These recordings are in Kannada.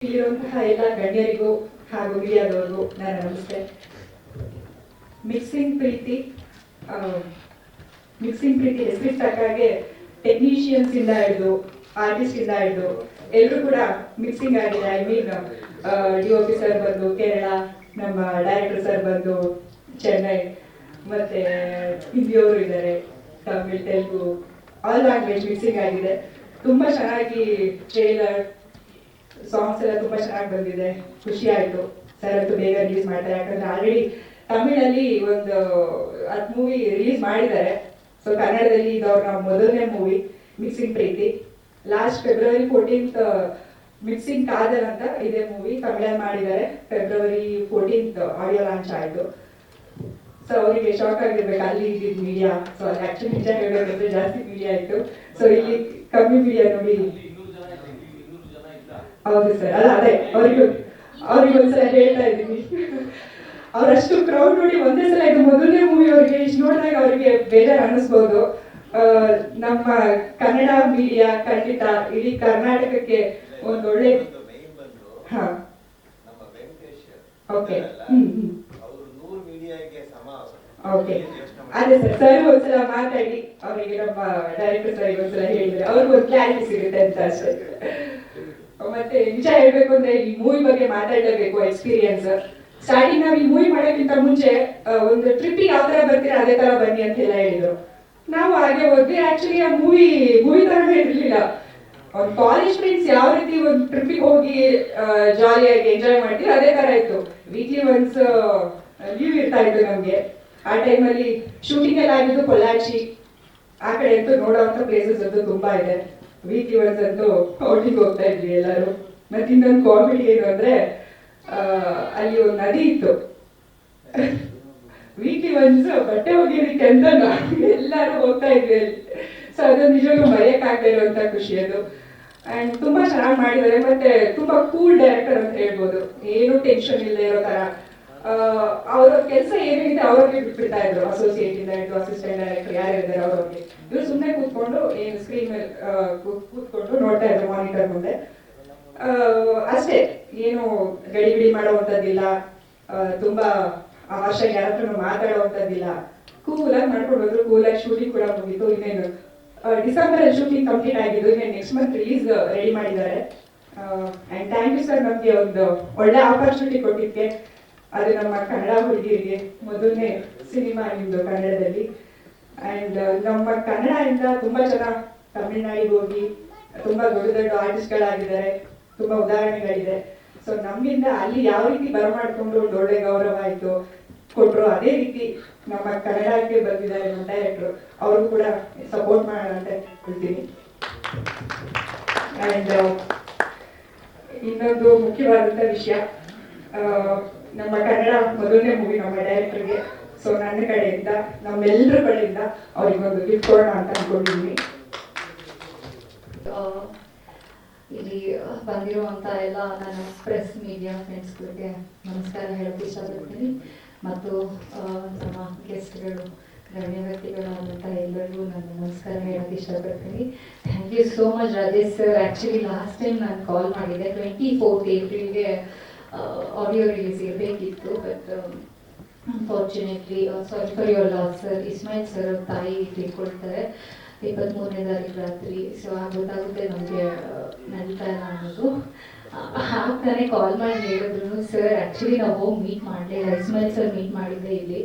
ಇಲ್ಲಿರುವಂತಹ ಎಲ್ಲ ಗಣ್ಯರಿಗೂ ಹಾಗೂ ಮೀಡಿಯಾದವರಿಗೂ ನನ್ನ ನಮಸ್ತೆ. ಮಿಕ್ಸಿಂಗ್ ಪ್ರೀತಿ ಹೆಸರಿಗೆ ತಕ್ಕಾಗೆ ಟೆಕ್ನಿಷಿಯನ್ಸ್ ಇಂದ ಹಿಡಿದು ಆರ್ಟಿಸ್ಟ್ ಇಂದ ಹಿಡಿದು ಎಲ್ಲರೂ ಕೂಡ ಮಿಕ್ಸಿಂಗ್ ಆಗಿದೆ. ಐ ಮೀನ್ DOP ಸರ್ ಬಂದು ಕೇರಳ, ನಮ್ಮ ಡೈರೆಕ್ಟರ್ ಸರ್ ಬಂದು ಚೆನ್ನೈ, ಮತ್ತೆ ಹಿಂದಿಯವರು ಇದ್ದಾರೆ, Tamil, Telugu, all language mixing ಆಗಿದೆ. ತುಂಬಾ ಚೆನ್ನಾಗಿ ಟ್ರೇಲರ್ ಸಾಂಗ್ಸ್ ಎಲ್ಲ ತುಂಬಾ ಚೆನ್ನಾಗಿ ಬಂದಿದೆ. ಖುಷಿ ಆಯ್ತು. ಸರ್ ಅಂತೂ ಬೇಗ ರಿಲೀಸ್ ಮಾಡ್ತಾರೆ, ಯಾಕಂದ್ರೆ ಆಲ್ರೆಡಿ ತಮಿಳಲ್ಲಿ ಒಂದು 10 ಮೂವಿ ರಿಲೀಸ್ ಮಾಡಿದ್ದಾರೆ. ಸೊ ಕನ್ನಡದಲ್ಲಿ ಇದು ಅವ್ರ ಮೊದಲನೇ ಮೂವಿ ಮಿಕ್ಸಿಂಗ್ ಪ್ರೀತಿ. Last February 14th mixing Kaadhal ಅಂತ ಇದೇ ಮೂವಿ ತಮಿಳಲ್ಲಿ ಮಾಡಿದ್ದಾರೆ. February 14th ಆಡಿಯೋ ಲಾಂಚ್ ಆಯ್ತು. ಸೊ ಅವರಿಗೆ ಶಾಕ್ ಆಗಿರ್ಬೇಕು, ಅಲ್ಲಿ ಇದ್ದಿದ್ದು ಮೀಡಿಯಾ. ಸೊ ಅಲ್ಲಿ ಆಕ್ಚುಲಿ ನಿಜ ಹೇಳಬೇಕಂದ್ರೆ ಜಾಸ್ತಿ ಮೀಡಿಯಾ ಆಯ್ತು. ಸೊ ಇಲ್ಲಿ ಕಮ್ಮಿ ಮೀಡಿಯಾ ನೋಡಿ. ಹೌದು ಸರ್, ಅದೇ ಅವ್ರಿಗೊಂದ್ಸಲ ಹೇಳ್ತಾ ಇದ್ದೀನಿ. ಅವ್ರಷ್ಟು ಕ್ರೌಡ್ ನೋಡಿ ಒಂದೇ ಸಲ ಇದು ಮೊದಲನೇ ಮೂವಿ ಅವ್ರಿಗೆ ಇಷ್ಟು ನೋಡಿದಾಗ ಅವರಿಗೆ ಬೇಜಾರು ಅನ್ನಿಸ್ಬೋದು. ನಮ್ಮ ಕನ್ನಡ ಮೀಡಿಯಾ ಖಂಡಿತ ಇಡೀ ಕರ್ನಾಟಕಕ್ಕೆ ಒಂದೊಳ್ಳೆ ಓಕೆ ಓಕೆ ಅದೇ ಸರ್ ಒಂದ್ಸಲ ಮಾತಾಡಿ ಅವರಿಗೆ ನಮ್ಮ ಡೈರೆಕ್ಟರ್ ಸರ್ ಒಂದ್ಸಲ ಹೇಳಿದ್ರೆ ಅವ್ರಿಗೊಂದು ಕ್ಲಾರಿಟಿ ಸಿಗುತ್ತೆ ಅಂತ ಅಷ್ಟೇ. ಮತ್ತೆ ನಿಜ ಹೇಳ್ಬೇಕು ಅಂದ್ರೆ ಈ ಮೂವಿ ಬಗ್ಗೆ ಮಾತಾಡಲೇಬೇಕು. ಎಕ್ಸ್ಪೀರಿಯನ್ಸ್ ಸ್ಟಾರ್ಟಿಂಗ್ ನಾವು ಈ ಮೂವಿ ಮಾಡೋಕ್ಕಿಂತ ಮುಂಚೆ ಒಂದು ಟ್ರಿಪ್ ಯಾವ ತರ ಬರ್ತೀರಾ ಅದೇ ತರ ಬನ್ನಿ ಅಂತ ಎಲ್ಲ ಹೇಳಿದ್ರು. ನಾವು ಹಾಗೆ ಹೋದ್ವಿ. ಆಕ್ಚುಲಿ ಆ ಮೂವಿ ತರನೇ ಇರ್ಲಿಲ್ಲ. ಒಂದು ಕಾಲೇಜ್ ಫ್ರೆಂಡ್ಸ್ ಯಾವ ರೀತಿ ಒಂದು ಟ್ರಿಪ್ಪಿಗೆ ಹೋಗಿ ಜಾಲಿಯಾಗಿ ಎಂಜಾಯ್ ಮಾಡ್ತೀವಿ ಅದೇ ತರ ಇತ್ತು. ವೀಕ್ಲಿ ಒನ್ಸ್ ಲೀವ್ ಇರ್ತಾ ಇತ್ತು ನಮ್ಗೆ. ಆ ಟೈಮಲ್ಲಿ ಶೂಟಿಂಗ್ ಎಲ್ಲ ಆಗಿದ್ದು ಪೊಲ್ಲಾಚಿ, ಆ ಕಡೆ ಅಂತೂ ನೋಡೋವಂಥ ಪ್ಲೇಸಸ್ ಅಂತೂ ತುಂಬಾ ಇದೆ. ವೀಕ್ಲಿ ಒನ್ಸ್ ಅಂತೂ ಔಟಿಂಗ್ ಹೋಗ್ತಾ ಇದ್ವಿ ಎಲ್ಲರೂ. ಮತ್ತೆ ಇನ್ನೊಂದು ಕಾಮಿಡಿ ಏನು ಅಂದ್ರೆ ಅಲ್ಲಿ ಒಂದು ನದಿ ಇತ್ತು. ವೀಕ್ಲಿ ಒನ್ಸ್ ಬಟ್ಟೆ ಒಗೆಯೋದಕ್ಕೆ ಅಂತ ಎಲ್ಲರೂ ಹೋಗ್ತಾ ಇದ್ವಿ ಅಲ್ಲಿ. ಸೊ ಅದೊಂದು ನಿಜವಾಗ್ಲೂ ಮರೆಯಕ್ಕಾಗದೇ ಇರುವಂತ ಖುಷಿ ಅದು. ಅಂಡ್ ತುಂಬಾ ಚೆನ್ನಾಗಿ ಮಾಡಿದ್ದಾರೆ. ಮತ್ತೆ ತುಂಬಾ ಕೂಲ್ ಡೈರೆಕ್ಟರ್ ಅಂತ ಹೇಳ್ಬೋದು. ಏನು ಟೆನ್ಷನ್ ಇಲ್ಲದೆ ಇರೋ ತರ ಅವ್ರ ಕೆಲಸ ಏನಿದೆ ಅವ್ರಿಗೆ ಬಿಟ್ಬಿಡ್ತಾ ಇದ್ರು. ಅಸೋಸಿಯೇಟ್ ಇಂದ ಹಿಡಿದು ಅಸಿಸ್ಟೆಂಟ್ ಡೈರೆಕ್ಟರ್ ಯಾರಿದ್ದಾರೆ ಅವ್ರಿಗೆ. ಇವ್ರು ಸುಮ್ಮನೆ ಕೂತ್ಕೊಂಡು ಏನು ಸ್ಕ್ರೀನ್ ಮೇಲೆ ಕೂತ್ಕೊಂಡು ನೋಡ್ತಾ ಇದ್ರು ಮಾನಿಟರ್ ಮುಂದೆ ಅಷ್ಟೇ. ಏನು ಗಡಿಬಿಡಿ ಮಾಡುವಂಥದ್ದಿಲ್ಲ, ತುಂಬಾ ವರ್ಷ ಯಾರ ಹತ್ರ ಮಾತಾಡುವಂಥದ್ದಿಲ್ಲ. ಕೂಲಾಗಿ ಮಾಡ್ಕೊಂಡು ಹೋದ್ರು. ಕೂಲಾಗಿ ಶೂಟಿಂಗ್ ಕೂಡ ಮುಗಿತು. ಇನ್ನೇನು ಡಿಸೆಂಬರ್ ಅಲ್ಲಿ ಶೂಟಿಂಗ್ ಕಂಪ್ಲೀಟ್ ಆಗಿದ್ದು. ಇನ್ನೇನು ನೆಕ್ಸ್ಟ್ ಮಂತ್ ರಿಲೀಸ್ ರೆಡಿ ಮಾಡಿದ್ದಾರೆ. ಅಂಡ್ ಥ್ಯಾಂಕ್ ಯು ಸರ್, ನಮಗೆ ಒಂದು ಒಳ್ಳೆ ಆಪರ್ಚುನಿಟಿ ಕೊಟ್ಟಿದ್ದೆ. ಅದು ನಮ್ಮ ಕನ್ನಡ ಹುಡುಗಿರಿಗೆ ಮೊದಲನೇ ಸಿನಿಮಾ ನಿಮ್ದು ಕನ್ನಡದಲ್ಲಿ. ಅಂಡ್ ನಮ್ಮ ಕನ್ನಡ ಇಂದ ತುಂಬಾ ಜನ ತಮಿಳ್ನಾಡಿಗೆ ಹೋಗಿ ತುಂಬಾ ದೊಡ್ಡ ದೊಡ್ಡ ಆರ್ಟಿಸ್ಟ್ಗಳಾಗಿದ್ದಾರೆ. ತುಂಬಾ ಉದಾಹರಣೆಗಳಿದೆ. ಸೊ ನಮ್ಮಿಂದ ಅಲ್ಲಿ ಯಾವ ರೀತಿ ಬರಮಾಡ್ಕೊಂಡು ಒಂದು ಒಳ್ಳೆ ಗೌರವ ಆಯ್ತು ಕೊಟ್ರು, ಅದೇ ರೀತಿ ನಮ್ಮ ಕನ್ನಡಕ್ಕೆ ಬಂದಿದ್ದಾರೆ ನಮ್ಮ ಡೈರೆಕ್ಟ್ರು. ಅವ್ರಿಗೂ ಕೂಡ ಸಪೋರ್ಟ್ ಮಾಡೋಣ ಅಂತ ಹೇಳ್ತೀನಿ. ಅಂಡ್ ಇನ್ನೊಂದು ಮುಖ್ಯವಾದಂತ ವಿಷಯ, ನಮ್ಮ ಕನ್ನಡ ಮೊದಲನೇ ಮೂವಿ ನಮ್ಮ ಡೈರೆಕ್ಟರ್ಗೆ. ಸೊ ನನ್ನ ಕಡೆಯಿಂದ ನಮ್ಮೆಲ್ಲರ ಕಡೆಯಿಂದ ಅವ್ರಿಗೊಂದು ಗಿಫ್ಟ್ ಕೊಡೋಣ ಅಂತ ಅನ್ಕೊಂಡಿದ್ದೀನಿ. ಇಲ್ಲಿ ಬಂದಿರುವಂತ ಎಲ್ಲ ನನ್ನ ಪ್ರೆಸ್ ಮೀಡಿಯಾ ಫ್ರೆಂಡ್ಸ್ಗಳಿಗೆ ನಮಸ್ಕಾರ ಹೇಳಕ್ಕೆ ಇಷ್ಟಪಡ್ತೀನಿ. ಮತ್ತು ನಮ್ಮ ಗೆಸ್ಟ್ಗಳು, ಗಣ್ಯ ವ್ಯಕ್ತಿಗಳಾದಂಥ ಎಲ್ಲರಿಗೂ ನಾನು ನಮಸ್ಕಾರ ಹೇಳಕ್ಕೆ ಇಷ್ಟಪಡ್ತೀನಿ. Thank you so much Rajesh sir. Actually last time ನಾನು ಕಾಲ್ ಮಾಡಿದ್ದೆ 24th ಏಪ್ರಿಲ್ಗೆ ಆಡಿಯೋ ರಿಲೀಸ್ ಇರಬೇಕಿತ್ತು. But unfortunately sorry for your loss sir. Ismail sir ತಾಯಿ ತಿಳ್ಕೊಳ್ತಾರೆ 23ನೇ ತಾರೀಕು ರಾತ್ರಿ. ಸೊ ಗೊತ್ತಾಗುತ್ತೆ ನಮಗೆ ನಡೀತಾ ಇಲ್ಲ ಅನ್ನೋದು. ಆಗ್ತಾನೆ ಕಾಲ್ ಮಾಡಿ ಹೇಳಿದ್ರು ಸರ್ ಆ್ಯಕ್ಚುಲಿ ನಾವು ಹೋಗಿ ಮೀಟ್ ಮಾಡಲಿಲ್ಲ, ಇಸ್ಮಾಯಿಲ್ ಸರ್ ಮೀಟ್ ಮಾಡಿದ್ದೆ ಇಲ್ಲಿ.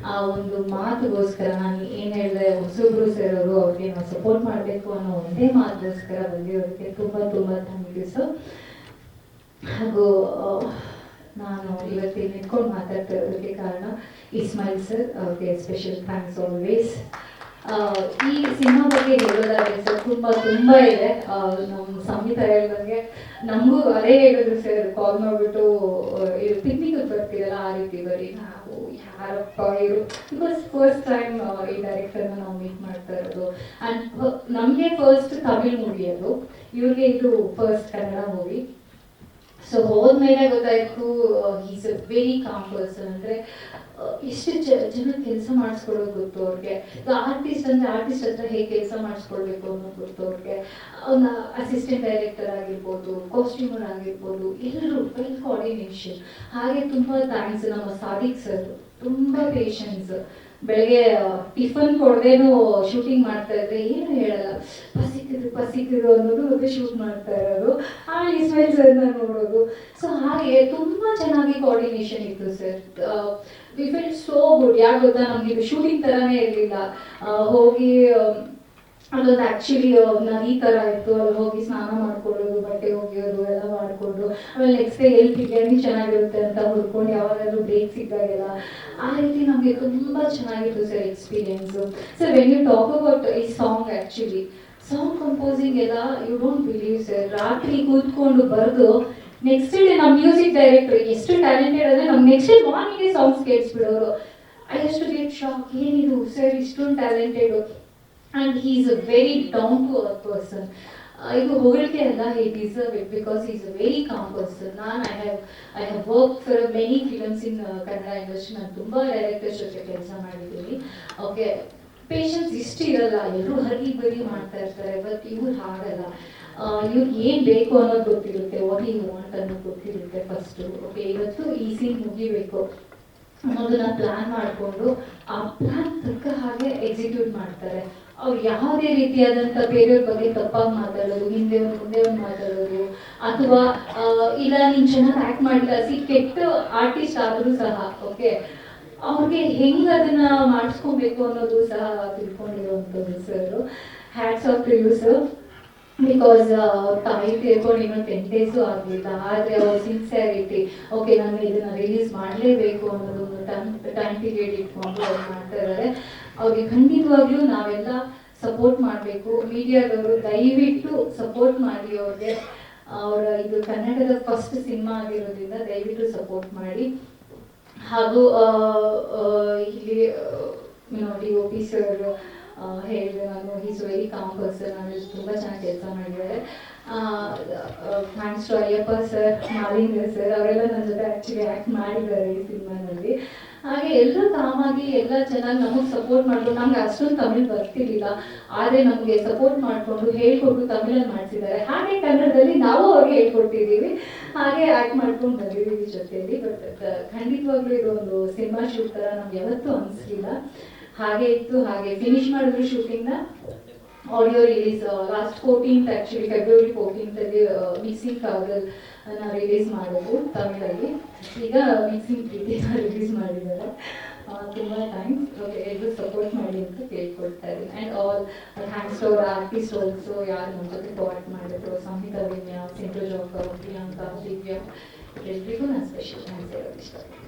ಆ ಒಂದು ಮಾತುಗೋಸ್ಕರ ನಾನು ಏನು ಹೇಳಿದೆ, ಹೊಸಬ್ರು ಸರ್ ಅವರು ಅವ್ರಿಗೆ ನಾವು ಸಪೋರ್ಟ್ ಮಾಡಬೇಕು ಅನ್ನೋ ಒಂದೇ ಮಾತುಗೋಸ್ಕರ ಬಂದಿರೋದಕ್ಕೆ ತುಂಬ ತುಂಬ ಥ್ಯಾಂಕ್ ಯು ಸರ್. ಹಾಗೂ ನಾನು ಇವತ್ತು ನಿಂತ್ಕೊಂಡು ಮಾತಾಡ್ತಾ ಇರೋದಕ್ಕೆ ಕಾರಣ ಇಸ್ಮಾಯಿಲ್ ಸರ್, ಅವ್ರಿಗೆ ಸ್ಪೆಷಲ್ ಥ್ಯಾಂಕ್ಸ್ ಆಲ್ವೇಸ್. ಈ ಸಿನಿಮಾ ಬಗ್ಗೆ ಹೇಳೋದಾದ್ರೆ ಸರ್ ತುಂಬ ಇದೆ. ನಮ್ಮ ಸಂಗೀತ ಹೇಳಿದಂಗೆ ನಮಗೂ ಅದೇ ಹೇಳಿದ್ರು ಸರ್, ಕಾಲ್ ಮಾಡಿಬಿಟ್ಟು ಪಿಕ್ನಿಕ್ ಬರ್ತೀರಲ್ಲ ಆ ರೀತಿ ಬರೀ. ನಾವು ಯಾರಪ್ಪ ಇವರು, ಬಿಕಾಸ್ ಫಸ್ಟ್ ಟೈಮ್ ಈ ಡೈರೆಕ್ಟರ್ನ ನಾವು ಮೀಟ್ ಮಾಡ್ತಾ ಇರೋದು. ಆ್ಯಂಡ್ ನಮಗೆ ಫಸ್ಟ್ ತಮಿಳ್ ಮೂವಿ ಅದು, ಇವ್ರಿಗೆ ಇದು ಫಸ್ಟ್ ಕನ್ನಡ ಮೂವಿ. ಸೊ ಹೋದ್ಮೇಲೆ ಗೊತ್ತಾಯ್ತು is a very calm person. ಅಂದರೆ ಎಷ್ಟು ಜನ ಕೆಲಸ ಮಾಡಿಸ್ಕೊಡೋದು ಗೊತ್ತು ಅವ್ರಿಗೆ. ಆರ್ಟಿಸ್ಟ್ ಅಂದರೆ ಆರ್ಟಿಸ್ಟ್ ಹತ್ರ ಹೇಗೆ ಕೆಲಸ ಮಾಡಿಸ್ಕೊಳ್ಬೇಕು ಅನ್ನೋದು ಗೊತ್ತು ಅವ್ರಿಗೆ. ಅವನ ಅಸಿಸ್ಟೆಂಟ್ ಡೈರೆಕ್ಟರ್ ಆಗಿರ್ಬೋದು, ಕಾಸ್ಟ್ಯೂಮರ್ ಆಗಿರ್ಬೋದು, ಎಲ್ಲರೂ ವೆಲ್ ಕೋಆರ್ಡಿನೇಷನ್. ಹಾಗೆ ತುಂಬ ಥ್ಯಾಂಕ್ಸ್ ನಮ್ಮ ಸಾದಿಕ್ ಸರ್, ತುಂಬ ಪೇಷನ್ಸ್. ಬೆಳಗ್ಗೆ ಟಿಫನ್ ಕೊಡದೇನು ಶೂಟಿಂಗ್ ಮಾಡ್ತಾ ಇದ್ರೆ ಏನು ಹೇಳಲ್ಲ, ಪಸಿಕಿದ್ರು ಅನ್ನೋದು ಮತ್ತೆ ಶೂಟ್ ಮಾಡ್ತಾ ಇರೋದು, ಆ ಇಸ್ಮೇಲ್ ಸರ್ನ ನೋಡೋದು. ಸೊ ಹಾಗೆ ತುಂಬ ಚೆನ್ನಾಗಿ ಕೋಆರ್ಡಿನೇಷನ್ ಇತ್ತು sir. We feel so good. ಯಾಕೆ ಗೊತ್ತಾ, ನಮ್ಗೆ ಇದು ಶೂಟಿಂಗ್ ಥರನೇ ಇರಲಿಲ್ಲ. ಹೋಗಿ ಅಲ್ಲೊಂದು ಆ್ಯಕ್ಚುಲಿ ನದಿ ಥರ ಇತ್ತು, ಅಲ್ಲಿ ಹೋಗಿ ಸ್ನಾನ ಮಾಡ್ಕೊಳ್ಳೋದು, ಬಟ್ಟೆ ಒಗೆಯೋದು ಎಲ್ಲ ಮಾಡಿಕೊಂಡು, ಆಮೇಲೆ ನೆಕ್ಸ್ಟ್ ಡೇ ಎಲ್ಲಿ ಬಿರಿಯಾನಿ ಚೆನ್ನಾಗಿರುತ್ತೆ ಅಂತ ಹುಡ್ಕೊಂಡು ಯಾವಾಗಾದ್ರೂ ಬ್ರೇಕ್ ಸಿಕ್ಕಾಗೆಲ್ಲ ಆ ರೀತಿ ನಮಗೆ ತುಂಬ ಚೆನ್ನಾಗಿತ್ತು sir experience. Sir when you talk about ಈ ಸಾಂಗ್, ಆ್ಯಕ್ಚುಲಿ ಸಾಂಗ್ ಕಂಪೋಸಿಂಗ್ ಎಲ್ಲ ಯು ಡೋಂಟ್ ಬಿಲೀವ್ ಸರ್. ರಾತ್ರಿ ಕೂತ್ಕೊಂಡು ಬರೆದು ನೆಕ್ಸ್ಟ್ ಡೇ ನಮ್ಮ ಮ್ಯೂಸಿಕ್ ಡೈರೆಕ್ಟರ್ ಎಷ್ಟು ಟ್ಯಾಲೆಂಟೆಡ್ ಅಂದರೆ ನಮ್ಮ ನೆಕ್ಸ್ಟ್ ಡೇ ಮಾರ್ನಿಂಗ್ಗೆ ಸಾಂಗ್ಸ್ ಕೇಳಿಸ್ಬಿಡೋರು. I use to get shock, ಏನಿದು ಸರ್ ಇಷ್ಟೊಂದು talented. And he is a very down to earth person. ಇದು ಹೊಗಳಿಕೆ ಅಲ್ಲ, he deserve it because he is a very calm person. I have work for many films in Kannada industry. ನಾನು ತುಂಬ ಡೈರೆಕ್ಟರ್ಸ್ ಜೊತೆ ಕೆಲಸ ಮಾಡಿದ್ದೀನಿ. ಓಕೆ, ಪೇಷನ್ಸ್ ಇಷ್ಟು ಇರಲ್ಲ, ಎಲ್ಲರೂ ಹರಿ ಬರಿ ಮಾಡ್ತಾ ಇರ್ತಾರೆ. ಬಟ್ ಇವ್ರು ಹಾಗಲ್ಲ. ಇವ್ರಿಗೆ ಏನು ಬೇಕು ಅನ್ನೋದು ಗೊತ್ತಿರುತ್ತೆ, ವಾಟ್ ಯು ವಾಂಟ್ ಅನ್ನೋದು ಗೊತ್ತಿರುತ್ತೆ ಫಸ್ಟು. ಓಕೆ, ಇವತ್ತು ಈ ಸೀನ್ ಮುಗಿಬೇಕು ಅನ್ನೋದನ್ನ ಪ್ಲ್ಯಾನ್ ಮಾಡಿಕೊಂಡು ಆ ಪ್ಲ್ಯಾನ್ ತಕ್ಕ ಹಾಗೆ ಎಕ್ಸಿಕ್ಯೂಟ್ ಮಾಡ್ತಾರೆ. ಅವ್ರು ಯಾವುದೇ ರೀತಿಯಾದಂಥ ಬೇರೆಯವ್ರ ಬಗ್ಗೆ ತಪ್ಪಾಗಿ ಮಾತಾಡೋದು, ಹಿಂದೆ ಒಂದು ಮುಂದೆ ಒಂದು ಮಾತಾಡೋದು, ಅಥವಾ ಇಲ್ಲ ನೀನು ಚೆನ್ನಾಗಿ ಆ್ಯಕ್ಟ್ ಮಾಡಿಲ್ಲ, ಕೆಟ್ಟ ಆರ್ಟಿಸ್ಟ್ ಆದರೂ ಸಹ ಓಕೆ ಅವ್ರಿಗೆ ಹೆಂಗೆ ಅದನ್ನು ಮಾಡಿಸ್ಕೊಬೇಕು ಅನ್ನೋದು ಸಹ ತಿಳ್ಕೊಂಡಿರುವಂಥದ್ದು sir. Hats off to you sir. Because ತಾಯಿ ತೀರ್ಕೊಂಡು ಇನ್ನೊಂದು 10 days ಆಗಲಿಲ್ಲ, ಆದರೆ ಅವ್ರ ಸಿನ್ಸಿಯಾರಿಟಿ, ಓಕೆ ನಾನು ಇದನ್ನು ರಿಲೀಸ್ ಮಾಡಲೇಬೇಕು ಅನ್ನೋದೊಂದು ಟೈಮ್ ಪೀರಿಯಡ್ ಇಟ್ಕೊಂಡು ಅವ್ರು ಮಾಡ್ತಾ ಇದ್ದಾರೆ. ಅವ್ರಿಗೆ ಖಂಡಿತವಾಗ್ಲೂ ನಾವೆಲ್ಲ ಸಪೋರ್ಟ್ ಮಾಡಬೇಕು. ಮೀಡಿಯಾದವರು ದಯವಿಟ್ಟು ಸಪೋರ್ಟ್ ಮಾಡಿ ಅವ್ರಿಗೆ. ಅವರ ಇದು ಕನ್ನಡದ ಫಸ್ಟ್ ಸಿನಿಮಾ ಆಗಿರೋದ್ರಿಂದ ದಯವಿಟ್ಟು ಸಪೋರ್ಟ್ ಮಾಡಿ. ಹಾಗೂ ಇಲ್ಲಿ DOP ಸರ್ ಹೇಳಿದೆ ನಾನು, ಈಸ್ ವೆರಿ ಕಾಮ್ ಪರ್ಸನ್, ಅಂದರೆ ತುಂಬ ಚೆನ್ನಾಗಿ ಕೆಲಸ ಮಾಡಿದ್ದಾರೆ. Thanks to Ayyappa sir, Malingar sir, ಅವರೆಲ್ಲ ನನ್ನ ಜೊತೆ ಆ್ಯಕ್ಚುಲಿ ಆ್ಯಕ್ಟ್ ಮಾಡಿದ್ದಾರೆ ಈ ಸಿನಿಮಾನಲ್ಲಿ. ಹಾಗೆ ಎಲ್ಲರೂ ಕಾಮಾಗಿ ಎಲ್ಲ ಚೆನ್ನಾಗಿ ನಮಗೆ ಸಪೋರ್ಟ್ ಮಾಡಿಕೊಂಡು, ನಮ್ಗೆ ಅಷ್ಟೊಂದು ತಮಿಳು ಬರ್ತಿರ್ಲಿಲ್ಲ, ಆದರೆ ನಮಗೆ ಸಪೋರ್ಟ್ ಮಾಡಿಕೊಂಡು ಹೇಳ್ಕೊಟ್ಟು ತಮಿಳಲ್ಲಿ ಮಾಡಿಸಿದ್ದಾರೆ. ಹಾಗೆ ಕನ್ನಡದಲ್ಲಿ ನಾವು ಅವ್ರಿಗೆ ಹೇಳ್ಕೊಟ್ಟಿದ್ದೀವಿ, ಹಾಗೆ ಆ್ಯಕ್ಟ್ ಮಾಡ್ಕೊಂಡು ಬಂದಿದ್ದೀವಿ ಜೊತೆಯಲ್ಲಿ. ಬಟ್ ಖಂಡಿತವಾಗ್ಲೂ ಇದೊಂದು ಸಿನಿಮಾ ಶೂಟ್ ಥರ ನಮ್ಗೆ ಯಾವತ್ತೂ ಅನಿಸ್ಲಿಲ್ಲ. ಹಾಗೆ ಇತ್ತು, ಹಾಗೆ ಫಿನಿಶ್ ಮಾಡಿದ್ರು ಶೂಟಿಂಗ್ನ. Audio release last 14th, actually February 14th mixing ಕಾಗಲ್ ರಿಲೀಸ್ ಮಾಡೋದು ತಮಿಳಲ್ಲಿ. ಈಗ ಮಿಕ್ಸಿಂಗ್ ಪ್ರೀತಿನ ರಿಲೀಸ್ ಮಾಡಿದ್ದಾರೆ. ತುಂಬ ಥ್ಯಾಂಕ್ಸ್. ಓಕೆ, ಎಲ್ಲರೂ ಸಪೋರ್ಟ್ ಮಾಡಿ ಅಂತ ಕೇಳ್ಕೊಳ್ತಾ ಇದ್ದೀನಿ. And all thanks to our artist also, ಯಾರು ನಮ್ಮ ಜೊತೆ ಕೋಆರ್ಟ್ ಮಾಡಿದ್ರು, ಸಂಹಿತಾ ವಿನ್ಯ, ಸಿಂಧು ಜೋಕರ್, ಪ್ರಿಯಾಂಕಾ, ದಿವ್ಯಾ, ಎಲ್ರಿಗೂ ನಾನು ಸ್ಪೆಷಲ್ ಥ್ಯಾಂಕ್ಸ್ ಹೇಳೋದು ಇಷ್ಟ.